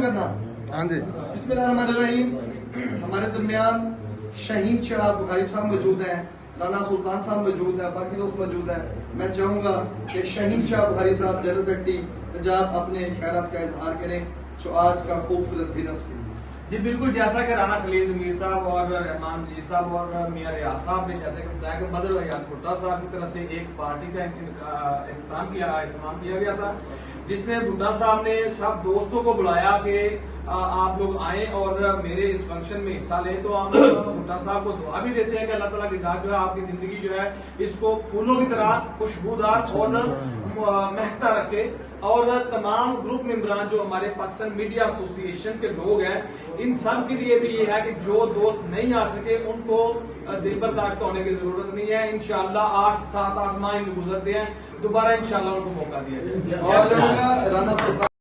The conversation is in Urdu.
کرنا. ہاں جی بسم اللہ الرحمن الرحیم. ہمارے درمیان شہین شاہ بخاری صاحب موجود ہیں, رانا سلطان صاحب موجود ہیں, باقی دوست موجود ہیں. میں چاہوں گا کہ شہین شاہ بخاری صاحب جنرل سیکرٹری پنجاب اپنے خیالات کا اظہار کریں جو آج کا خوبصورت دن ہے اس کے لیے. جی بالکل, جیسا کہ رانا خلیل میر صاحب اور رحمان مجید صاحب اور میاں ریاض صاحب نے جیسے کہ بتایا کہ مدر ریاض بھٹا صاحب کی طرف سے ایک پارٹی کا اہتمام کیا گیا تھا, جس میں بھٹا صاحب نے سب دوستوں کو بلایا کہ آپ لوگ آئیں اور میرے اس فنکشن میں حصہ لیں. تو ہم بھٹا صاحب کو دعا بھی دیتے ہیں کہ اللہ تعالیٰ کی ذات جو ہے آپ کی زندگی جو ہے اس کو پھولوں کی طرح خوشبودار اور مہکتا رکھے. اور تمام گروپ ممبران جو ہمارے پاکستان میڈیا ایسوسی ایشن کے لوگ ہیں, ان سب کے لیے بھی یہ ہے کہ جو دوست نہیں آ سکے ان کو دل برداشت ہونے کی ضرورت نہیں ہے. انشاءاللہ 8 7 8 ماہ گزرتے ہیں, دوبارہ انشاءاللہ ان کو موقع دیا جائے. رانا سلطان